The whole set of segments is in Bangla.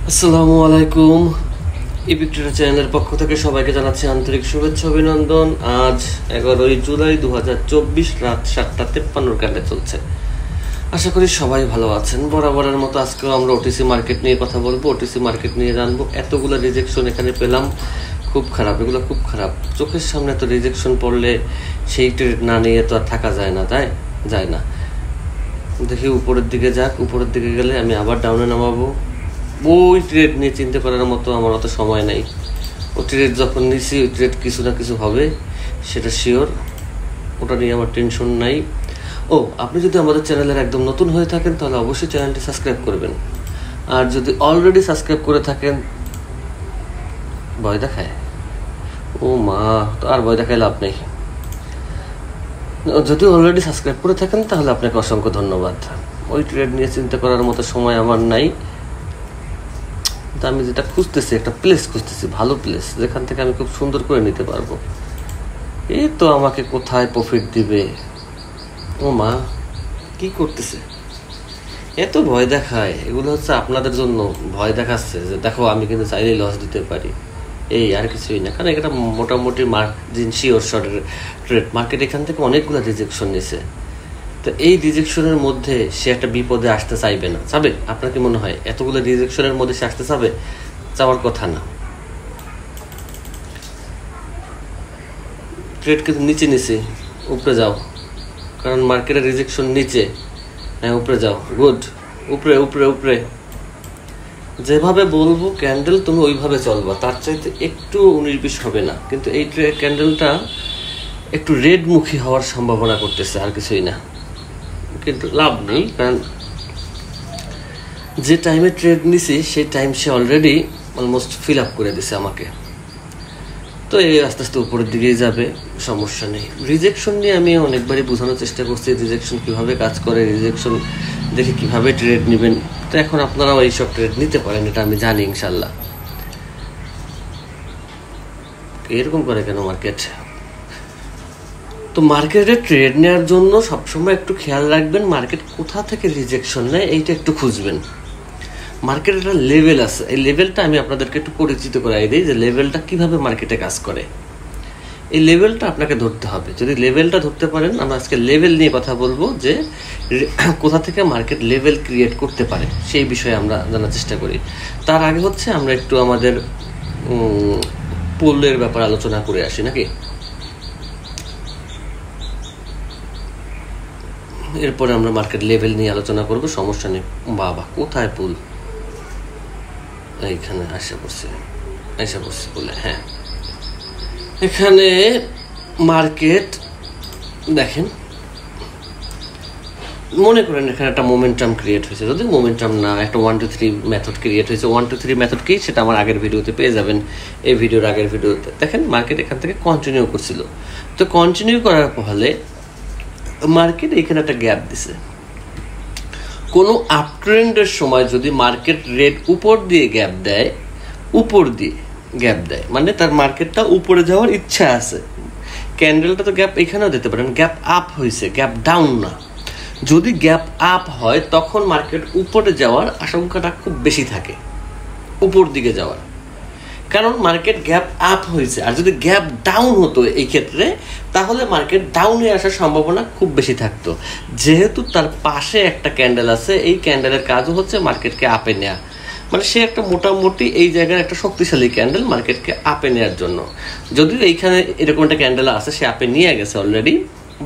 আসসালামু আলাইকুম। ইপিক চ্যানেলের পক্ষ থেকে সবাইকে জানাচ্ছি আন্তরিক শুভেচ্ছা অভিনন্দন। আজ 11ই জুলাই 2024 রাত 7:53 চলছে। আশা করি সবাই ভালো আছেন। বরাবরের মতো আজকেও আমরা ওটিসি মার্কেট নিয়ে কথা বলবো, ওটিসি মার্কেট নিয়ে জানবো। এতগুলো রিজেকশন এখানে পেলাম, খুব খারাপ, এগুলো খুব খারাপ। চোখের সামনে তো রিজেকশন পড়লে সেই ট্রেড না নিয়ে তো আর থাকা যায় না, তাই যায় না। দেখি উপরের দিকে যাক, উপরের দিকে গেলে আমি আবার ডাউনে নামাবো। ওই ট্রেড নিয়ে চিন্তা করার মতো আমার অত সময় নাই। ও ট্রেড যখন নিছি ওই ট্রেড কিছু না কিছু হবে, সেটা শিওর। ওটা নিয়ে আমার টেনশন নাই। ও, আপনি যদি আমাদের চ্যানেলের একদম নতুন হয়ে থাকেন তাহলে অবশ্যই চ্যানেলটি সাবস্ক্রাইব করবেন। আর যদি অলরেডি সাবস্ক্রাইব করে থাকেন, ভয় দেখায়, ও মা, তো আর ভয় দেখায় লাভ নেই। যদি অলরেডি সাবস্ক্রাইব করে থাকেন তাহলে আপনাকে অসংখ্য ধন্যবাদ। ওই ট্রেড নিয়ে চিন্তা করার মতো সময় আমার নাই। আমি যেটা খুঁজতেছি, একটা প্লেস খুঁজতেছি, ভালো প্লেস, যেখান থেকে আমি খুব সুন্দর করে নিতে পারবো। এই তো আমাকে কোথায় প্রফিট দিবে, ও মা, কি করতেছে, এত ভয় দেখায়। এগুলো হচ্ছে আপনাদের জন্য ভয় দেখাচ্ছে যে দেখো আমি কিন্তু চাইলেই লস দিতে পারি, এই আর কিছুই না। কারণ এটা মোটামুটি মার্জিন শিওর শর্টের ট্রেড মার্কেট। এখান থেকে অনেকগুলো রিজেকশন নিছে। তো এই রিজেকশনের মধ্যে সে একটা বিপদে আসতে চাইবে না, চাবে? আপনার কি মনে হয় এতগুলো রিজেকশনের মধ্যে সে আসতে চাবে? চাওয়ার কথা না। ট্রেড কিন্তু নিচে নিচে, উপরে যাও, কারণ মার্কেটের রিজেকশন নিচে। হ্যাঁ, উপরে যাও, গুড, উপরে উপরে উপরে। যেভাবে বলবো ক্যান্ডেল তুমি ওইভাবে চলবা, তার চাইতে একটু 19-20 হবে না। কিন্তু এই ক্যান্ডেলটা একটু রেড মুখী হওয়ার সম্ভাবনা করতেছে, আর কিছুই না। কিন্তু লাভ নেই, কারণ যে টাইমে ট্রেড নিছি সেই টাইম সে অলরেডি অলমোস্ট ফিল আপ করে দিছে আমাকে। তো এই আস্তে আস্তে উপরের দিকেই যাবে, সমস্যা নেই। রিজেকশন নিয়ে আমি অনেকবারই বোঝানোর চেষ্টা করছি, রিজেকশন কীভাবে কাজ করে, রিজেকশন দেখে কীভাবে ট্রেড নেবেন। তো এখন আপনারাও এইসব ট্রেড নিতে পারেন, এটা আমি জানি ইনশাল্লাহ। এরকম করে কেন মার্কেট? তো মার্কেটে ট্রেড নেওয়ার জন্য সবসময় একটু খেয়াল রাখবেন মার্কেট কোথা থেকে রিজেকশন নেয়, এইটা একটু খুঁজবেন। মার্কেটের একটা লেভেল আছে, এই লেভেলটা আমি আপনাদেরকে একটু পরিচিত করাই দিই যে লেভেলটা কিভাবে মার্কেটে কাজ করে। এই লেভেলটা আপনাকে ধরতে হবে। যদি লেভেলটা ধরতে পারেন, আমরা আজকে লেভেল নিয়ে কথা বলবো যে কোথা থেকে মার্কেট লেভেল ক্রিয়েট করতে পারে সেই বিষয়ে আমরা জানার চেষ্টা করি। তার আগে হচ্ছে আমরা একটু আমাদের পুলের ব্যাপারে আলোচনা করে আসি নাকি। এরপরে আমরা মার্কেট লেভেল নিয়ে আলোচনা করবো, সমস্যা নেই। বাবা, কোথায় পুল? এইখানে আসা পড়ছে বলে। হ্যাঁ, এখানে মার্কেট দেখেন, মনে করেন এখানে একটা মোমেন্টাম ক্রিয়েট হয়েছে। যদি মোমেন্টাম না, একটা 1 2 3 মেথড ক্রিয়েট হয়েছে। 1 2 3 মেথড কি সেটা আমার আগের ভিডিওতে পেয়ে যাবেন, এই ভিডিওর আগের ভিডিওতে। দেখেন মার্কেট এখান থেকে কন্টিনিউ করছিল। তো কন্টিনিউ করার ফলে মার্কেট এখানে একটা গ্যাপ দিছে। কোনো আপ ট্রেন্ডের সময় যদি মার্কেট রেড উপর দিয়ে গ্যাপ দেয়, মানে তার মার্কেটটা উপরে যাওয়ার ইচ্ছা আছে। ক্যান্ডেলটা তো গ্যাপ এখানেও দিতে পারেন, গ্যাপ আপ হয়েছে, গ্যাপ ডাউন না। যদি গ্যাপ আপ হয় তখন মার্কেট উপরে যাওয়ার আশঙ্কাটা খুব বেশি থাকে, উপর দিকে যাওয়ার, কারণ মার্কেট গ্যাপ আপ হয়েছে। আর যদি গ্যাপ ডাউন হতো এই ক্ষেত্রে, তাহলে মার্কেট ডাউনে আসার সম্ভাবনা খুব বেশি থাকতো। যেহেতু তার পাশে একটা ক্যান্ডেল আছে, এই ক্যান্ডেলের কাজও হচ্ছে মার্কেটকে আপে নেওয়া। মানে সে একটা মোটামুটি এই জায়গায় একটা শক্তিশালী ক্যান্ডেল মার্কেটকে আপে নেওয়ার জন্য। যদিও এইখানে এরকম একটা ক্যান্ডেল আছে, সে আপে নিয়ে গেছে অলরেডি,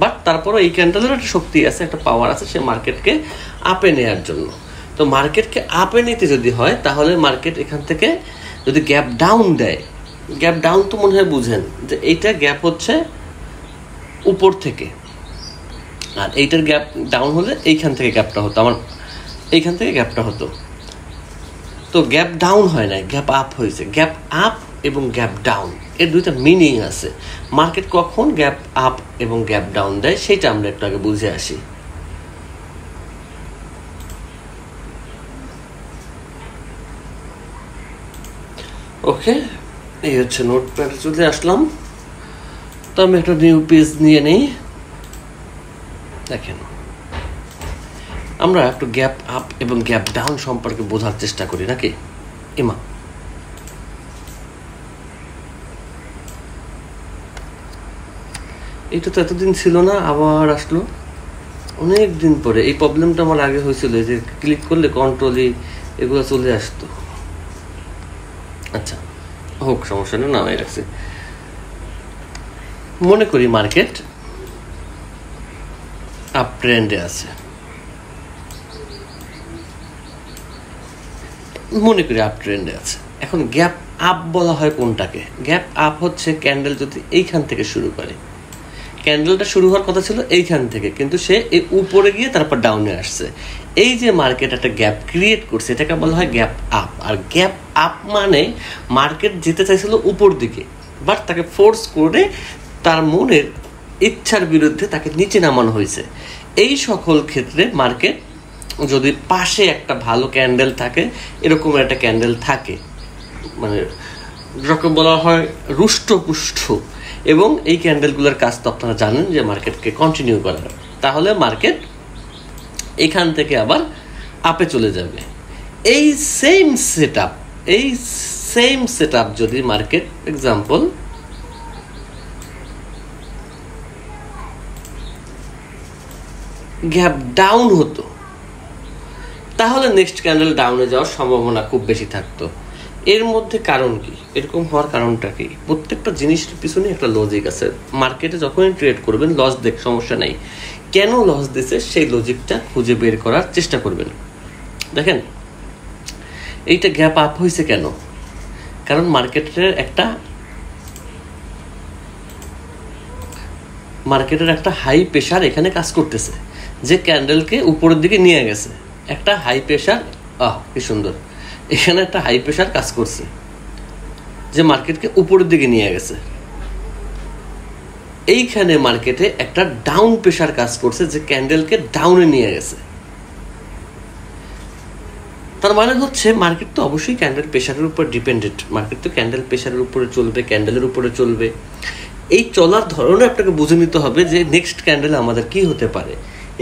বাট তারপরও এই ক্যান্ডেলের একটা শক্তি আছে, একটা পাওয়ার আছে, সে মার্কেটকে আপে নেওয়ার জন্য। তো মার্কেটকে আপে নিতে যদি হয়, তাহলে মার্কেট এখান থেকে যদি গ্যাপ ডাউন দেয়, গ্যাপ ডাউন তো মনে হয় বুঝেন যে এইটা গ্যাপ হচ্ছে উপর থেকে, আর এইটার গ্যাপ ডাউন হলে এইখান থেকে গ্যাপটা হতো, আমার এইখান থেকে গ্যাপটা হতো। তো গ্যাপ ডাউন হয় না, গ্যাপ আপ হয়েছে। গ্যাপ আপ এবং গ্যাপ ডাউন এর দুইটা মিনিং আছে। মার্কেট কখন গ্যাপ আপ এবং গ্যাপ ডাউন দেয় সেটা আমরা একটু আগে বুঝে আসি। ওকে, এই হচ্ছে নোটপ্যাডে চলে আসলাম। তো আমি একটা নিউ পেজ নিয়ে নেই। দেখেন, আমরা একটু গ্যাপ আপ এবং গ্যাপ ডাউন সম্পর্কে বোঝার চেষ্টা করি নাকি। এমা এটা তো এতদিন ছিল না, আবার আসলো অনেক দিন পরে। এই প্রবলেমটা আমার আগে হয়েছিল, যে ক্লিক করলে কন্ট্রোলে এগুলো চলে আসতো। আচ্ছা হোক, সমস্যা নেই, নামাই রাখছি। মনে করি মার্কেট আপ ট্রেন্ডে আছে, মনে করি আপ ট্রেন্ডে আছে। এখন গ্যাপ আপ বলা হয় কোনটাকে? গ্যাপ আপ হচ্ছে ক্যান্ডেল যদি এইখান থেকে শুরু করে, ক্যান্ডেলটা শুরু হওয়ার কথা ছিল এইখান থেকে, কিন্তু সে এই উপরে গিয়ে তারপর ডাউনে আসছে। এই যে মার্কেট একটা গ্যাপ ক্রিয়েট করছে, এটাকে বলা হয় গ্যাপ আপ। আর গ্যাপ আপ মানে মার্কেট যেতে চাইছিল উপর দিকে, বাট তাকে ফোর্স করে তার মনের ইচ্ছার বিরুদ্ধে তাকে নিচে নামানো হয়েছে। এই সকল ক্ষেত্রে মার্কেট যদি পাশে একটা ভালো ক্যান্ডেল থাকে, এরকম একটা ক্যান্ডেল থাকে, মানে যখন বলা হয় রুষ্টপুষ্ট, এবং এই ক্যান্ডেলগুলোর কাজ তো আপনারা জানেন যে মার্কেটকে কন্টিনিউ করার, তাহলে মার্কেট এখান থেকে আবার আপে চলে যাবে। এই সেম সেট আপ যদি মার্কেট এক্সাম্পল গ্যাপ ডাউন হতো, তাহলে নেক্সট ক্যান্ডেল ডাউনে যাওয়ার সম্ভাবনা খুব বেশি থাকতো। এর মধ্যে কারণ কি, এরকম হওয়ার কারণটা কি? প্রত্যেকটা জিনিসের পিছনে একটা লজিক আছে। মার্কেটে যখনই ট্রেড করবেন, লস দেখ সমস্যা নেই, কেন লস দিচ্ছে সেই লজিকটা খুঁজে বের করার চেষ্টা করবেন। দেখেন এইটা গ্যাপ আপ হয়েছে কেন? কারণ মার্কেটের একটা হাই প্রেশার এখানে কাজ করতেছে, যে ক্যান্ডেলকে উপরের দিকে নিয়ে গেছে। একটা হাই প্রেশার, কি সুন্দর, এখানে একটা হাই প্রেশার কাজ করছে যে মার্কেটকে উপরের দিকে নিয়ে গেছে। এইখানে মার্কেটে একটা ডাউন প্রেশার কাজ করছে যে ক্যান্ডেলকে ডাউনে নিয়ে গেছে। তার মানে হচ্ছে মার্কেট তো অবশ্যই ক্যান্ডেল প্রেশারের উপর ডিপেন্ডেন্ট। মার্কেট তো ক্যান্ডেল প্রেশারের উপরে চলবে, ক্যান্ডেলের উপরে চলবে। এই চলার ধরনে আপনাকে বুঝে নিতে হবে যে নেক্সট ক্যান্ডেল আমাদের কি হতে পারে।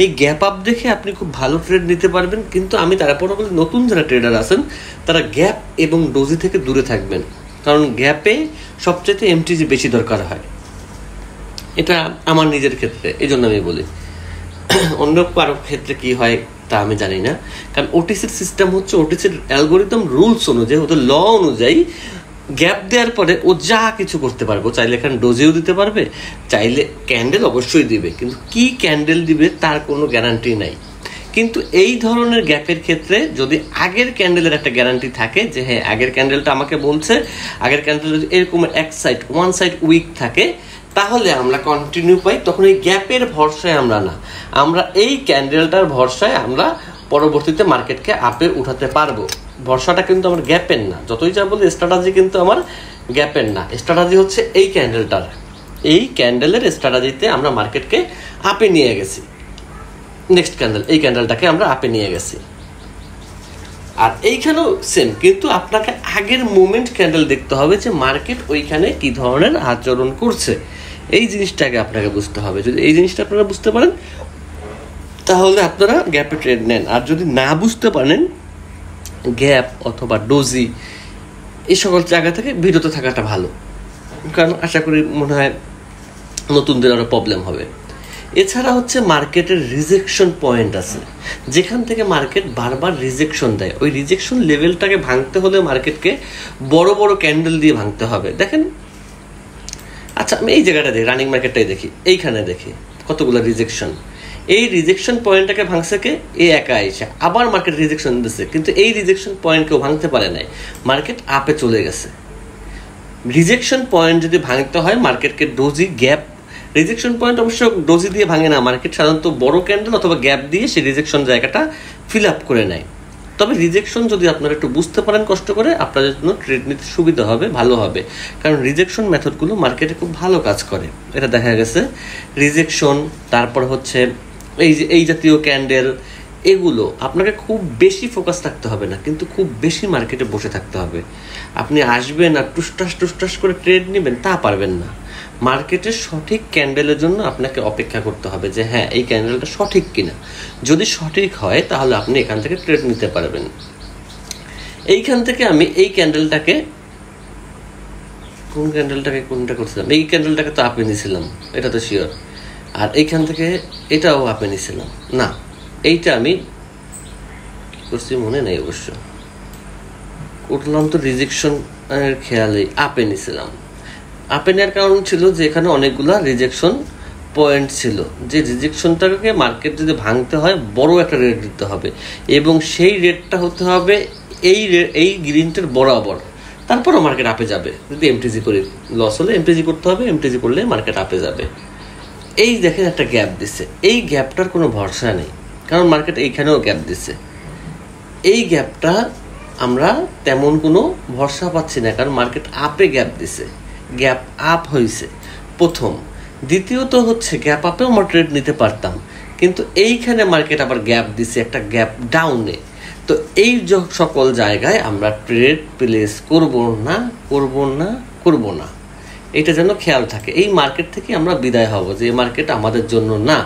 এই গ্যাপ আপ দেখে আপনি খুব ভালো ট্রেড নিতে পারবেন, কিন্তু আমি তারপরে বলি নতুন যারা ট্রেডার আছেন তারা গ্যাপ এবং ডোজি থেকে দূরে থাকবেন, কারণ গ্যাপে সবচেয়ে এমটিজি বেশি দরকার হয়। এটা আমার নিজের ক্ষেত্রে, এই জন্য আমি বলি। অন্য কারো ক্ষেত্রে কি হয় তা আমি জানি না, কারণ ওটিসির সিস্টেম হচ্ছে, ওটিসির অ্যালগোরিদম রুলস অনুযায়ী, ওদের ল অনুযায়ী গ্যাপ দেওয়ার পরে ও যা কিছু করতে পারবে। চাইলে এখানে ডোজেও দিতে পারবে, চাইলে ক্যান্ডেল অবশ্যই দিবে, কিন্তু কি ক্যান্ডেল দিবে তার কোনো গ্যারান্টি নাই। কিন্তু এই ধরনের গ্যাপের ক্ষেত্রে যদি আগের ক্যান্ডেলের একটা গ্যারান্টি থাকে যে হ্যাঁ আগের ক্যান্ডেলটা আমাকে বলছে, আগের ক্যান্ডেল যদি এরকম ওয়ান সাইড উইক থাকে, তাহলে আমরা কন্টিনিউ পাই। তখন এই গ্যাপের ভরসায় আমরা না, আমরা এই ক্যান্ডেলটার ভরসায় আমরা পরবর্তীতে মার্কেটকে আপে উঠাতে পারবো। ভরসাটা কিন্তু আমার গ্যাপের না, যতই যা বলি স্ট্র্যাটেজি কিন্তু আমার গ্যাপের না। স্ট্র্যাটেজি হচ্ছে এই ক্যান্ডেলটার, এই ক্যান্ডেলের স্ট্র্যাটেজিতে আমরা মার্কেটকে আপে নিয়ে গেছি। নেক্সট ক্যান্ডেল, এই ক্যান্ডেলটাকে আমরা আপে নিয়ে গেছি। আর এইখানেও সেম, কিন্তু আপনাকে আগের মুভমেন্ট ক্যান্ডেল দেখতে হবে যে মার্কেট ওইখানে কি ধরনের আচরণ করছে। এই জিনিসটাকে আপনাকে বুঝতে হবে। যদি এই জিনিসটা আপনারা বুঝতে পারেন তাহলে আপনারা গ্যাপে ট্রেড নেন। আর যদি না বুঝতে পারেন, গ্যাপ অথবা ডোজি এই সকল জায়গা থেকে বিরত থাকাটা ভালো, কারণ আশা করি মনে হয় নতুনদের আরও প্রবলেম হবে। এছাড়া হচ্ছে মার্কেটের রিজেকশন পয়েন্ট আছে, যেখান থেকে মার্কেট বারবার রিজেকশন দেয়। ওই রিজেকশন লেভেলটাকে ভাঙতে হলে মার্কেটকে বড় বড় ক্যান্ডেল দিয়ে ভাঙতে হবে। দেখেন, আচ্ছা আমি এই জায়গাটা দেখি, রানিং মার্কেটটাই দেখি, এইখানে দেখি কতগুলো রিজেকশন। এই রিজেকশন পয়েন্টটাকে ভাঙছে কে? এই একা এসে আবার মার্কেট রিজেকশন দিচ্ছে, কিন্তু এই রিজেকশন পয়েন্ট কেউ ভাঙতে পারে নাই, মার্কেট আপে চলে গেছে। রিজেকশন পয়েন্ট যদি ভাঙতে হয় মার্কেটকে ডোজি গ্যাপ, রিজেকশন পয়েন্ট অবশ্য ডোজি দিয়ে ভাঙে না মার্কেট, সাধারণত বড় ক্যান্ডেল অথবা গ্যাপ দিয়ে সেই রিজেকশন জায়গাটা ফিল আপ করে নেয়। তবে রিজেকশন যদি আপনারা একটু বুঝতে পারেন কষ্ট করে, আপনাদের জন্য ট্রেড নিতে সুবিধা হবে, ভালো হবে, কারণ রিজেকশন মেথডগুলো মার্কেটে খুব ভালো কাজ করে। এটা দেখা গেছে রিজেকশন, তারপর হচ্ছে এই জাতীয় ক্যান্ডেল, এগুলো আপনাকে খুব বেশি ফোকাস রাখতে হবে না, কিন্তু খুব বেশি মার্কেটে বসে থাকতে হবে। আপনি আসবেন আর টুসটাস করে ট্রেড নেবেন তা পারবেন না। মার্কেটের সঠিক ক্যান্ডেলের জন্য আপনাকে অপেক্ষা করতে হবে যে হ্যাঁ এই ক্যান্ডেলটা সঠিক কিনা। যদি সঠিক হয় তাহলে আপনি এখান থেকে ট্রেড নিতে পারবেন। এইখান থেকে আমি এই ক্যান্ডেলটাকে কোনটা করছিলাম, এই ক্যান্ডেলটাকে তো আপে নিয়েছিলাম, এটা তো শিওর। আর এইখান থেকে এটাও আপে নিয়েছিলাম না, এইটা আমি করছি মনে নেই অবশ্য, করলাম তো রিজেকশন খেয়ালে আপে নিয়েছিলাম। আপে নেওয়ার কারণ ছিল যে এখানে অনেকগুলা রিজেকশন পয়েন্ট ছিল, যে রিজেকশনটাকে মার্কেট যদি ভাঙতে হয় বড় একটা রেট দিতে হবে, এবং সেই রেটটা হতে হবে এই গ্রিনটার বরাবর, তারপরও মার্কেট আপে যাবে। যদি এমটিজি করে লস হলে এমটিজি করতে হবে, এমটিজি করলে মার্কেট আপে যাবে। এই দেখেন একটা গ্যাপ দিচ্ছে, এই গ্যাপটার কোনো ভরসা নেই, কারণ মার্কেট এইখানেও গ্যাপ দিচ্ছে। এই গ্যাপটা আমরা তেমন কোনো ভরসা পাচ্ছি না, কারণ মার্কেট আপে গ্যাপ দিছে, গ্যাপ আপ হয়েছে প্রথম। দ্বিতীয়ত হচ্ছে গ্যাপ আপেও আমরা ট্রেড নিতে পারতাম, কিন্তু এইখানে মার্কেট আবার গ্যাপ দিছে একটা গ্যাপ ডাউনে। তো এই সকল জায়গায় আমরা ট্রেড প্লেস করব না, এটা যেন খেয়াল থাকে। এই মার্কেট থেকে আমরা বিদায় হব, যে এই মার্কেট আমাদের জন্য না,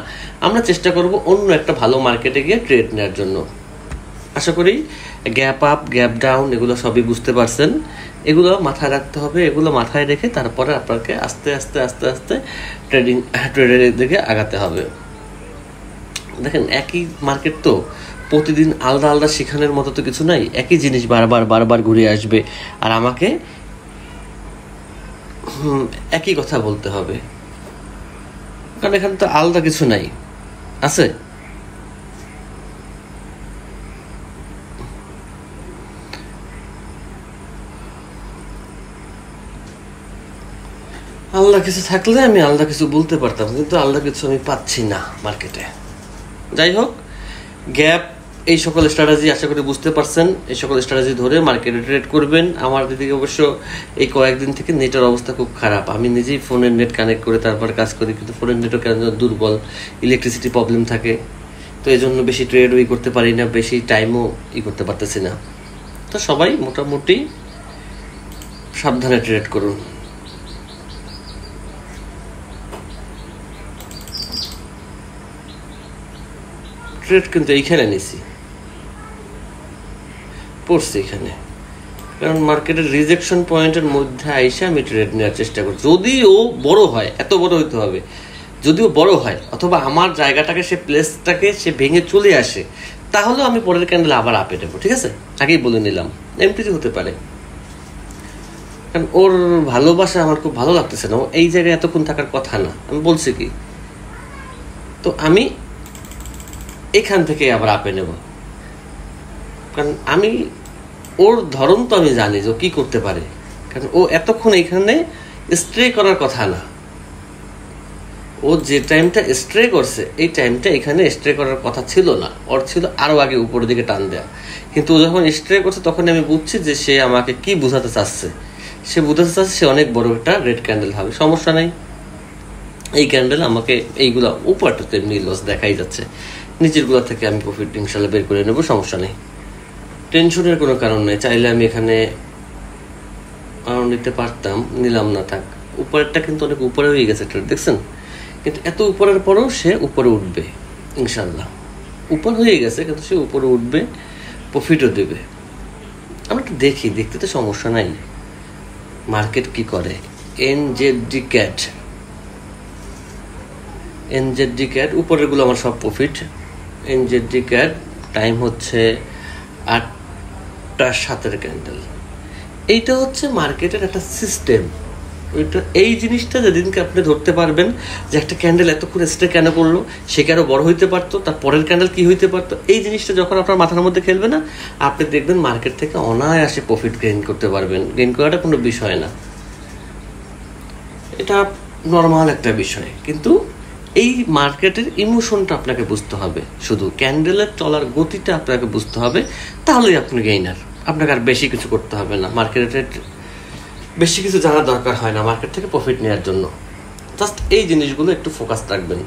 আমরা চেষ্টা করব অন্য একটা ভালো মার্কেটে গিয়ে ট্রেড নেওয়ার জন্য। আশা করি গ্যাপ আপ গ্যাপ ডাউন এগুলো সবই বুঝতে পারছেন। এগুলো মাথায় রাখতে হবে, এগুলো মাথায় রেখে তারপরে আপনাকে আস্তে আস্তে ট্রেডের দিকে আগাতে হবে। দেখেন একই মার্কেট তো, প্রতিদিন আলাদা আলাদা শেখানোর মতো তো কিছু নাই, একই জিনিস বারবার ঘুরে আসবে, আর আমাকে একই কথা বলতে হবে, কারণ এখানে তো আলাদা কিছু নাই আছে। আলাদা কিছু থাকলে আমি আলাদা কিছু বলতে পারতাম, কিন্তু আলাদা কিছু আমি পাচ্ছি না মার্কেটে। যাই হোক, গ্যাপ এই সকল স্ট্র্যাটেজি আশা করি বুঝতে পারছেন। এই সকল স্ট্র্যাটেজি ধরে মার্কেটে ট্রেড করবেন। আমার দিকে অবশ্য এই কয়েকদিন থেকে নেটের অবস্থা খুব খারাপ, আমি নিজেই ফোনের নেট কানেক্ট করে তারপর কাজ করি, কিন্তু ফোনের নেটও কেন দুর্বল, ইলেকট্রিসিটি প্রবলেম থাকে, তো এই জন্য বেশি ট্রেডও করতে পারি না, বেশি টাইমও করতে পারতেছি না। তো সবাই মোটামুটি সাবধানে ট্রেড করুন। ট্রেড কিন্তু এইখানে নিছি, পড়ছে এখানে, কারণ মার্কেটের রিজেকশন পয়েন্টের মধ্যে আইসা আমি ট্রেড নেওয়ার চেষ্টা করি। যদিও বড় হয়, এত বড় হইতে হবে, যদিও বড় হয় অথবা আমার জায়গাটাকে সে প্লেসটাকে সে ভেঙে চলে আসে, তাহলেও আমি পরের ক্যান্ডেল আবার আপে দেবো, ঠিক আছে? আগেই বলে নিলাম, এমটিজি হতে পারে, কারণ ওর ভালোবাসা আমার খুব ভালো লাগতেছে না, ও এই জায়গায় এতক্ষণ থাকার কথা না, আমি বলছি কি। তো আমি এখান থেকে আবার আপে নেব, কারণ আমি ওর ধরন তো আমি জানি যে ও কী করতে পারে, কারণ ও এতক্ষণ এখানে স্ট্রে করার কথা না, ও যে টাইমটা স্ট্রে করছে এই টাইমটা এখানে স্ট্রে করার কথা ছিল না, ওর ছিল আরও আগে উপরের দিকে টান দেওয়া। কিন্তু ও যখন স্ট্রে করছে তখন আমি বুঝছি যে সে আমাকে কি বোঝাতে চাচ্ছে, সে বোঝাতে চাচ্ছে সে অনেক বড় একটা রেড ক্যান্ডেল হবে, সমস্যা নেই। এই ক্যান্ডেল আমাকে এইগুলো উপরটা তো এমনি লস দেখাই যাচ্ছে, নিচেরগুলো থেকে আমি প্রফিট ইনশাল্লাহ বের করে নেবো, সমস্যা নেই, টেনশনের কোনো কারণ নেই। চাইলে আমি এখানে নিতে পারতাম, নিলাম না, থাক। উপরেরটা কিন্তু অনেক উপরে হয়ে গেছে ট্রেড, দেখছেন? কিন্তু এত উপরের পরেও সে উপরে উঠবে ইনশাল্লাহ, উপর হয়ে গেছে কিন্তু সে উপরে উঠবে, প্রফিটও দেবে। আমরা একটু দেখতে তো সমস্যা নাই মার্কেট কি করে। এনজেডি ক্যাট উপরেরগুলো আমার সব প্রফিট। এনজেডি ক্যাট টাইম হচ্ছে 8:07 ক্যান্ডেল। এইটা হচ্ছে মার্কেটের একটা সিস্টেম। এই জিনিসটা যেদিনকে আপনি ধরতে পারবেন যে একটা ক্যান্ডেল এতক্ষণ স্টে কেন করলো, সে কেন বড় হইতে পারতো, তার পরের ক্যান্ডেল কি হইতে পারতো, এই জিনিসটা যখন আপনার মাথার মধ্যে খেলবে না, আপনি দেখবেন মার্কেট থেকে অনায়াসে প্রফিট গেইন করতে পারবেন। গেইন করাটা কোনো বিষয় না, এটা নর্মাল একটা বিষয়। কিন্তু এই মার্কেটের ইমোশনটা আপনাকে বুঝতে হবে, শুধু ক্যান্ডেলের চলার গতিটা আপনাকে বুঝতে হবে, তাহলেই আপনি গেইনার। আপনাকে আর বেশি কিছু করতে হবে না, মার্কেটের বেশি কিছু জানার দরকার হয় না মার্কেট থেকে প্রফিট নেওয়ার জন্য। জাস্ট এই জিনিসগুলো একটু ফোকাস রাখবেন।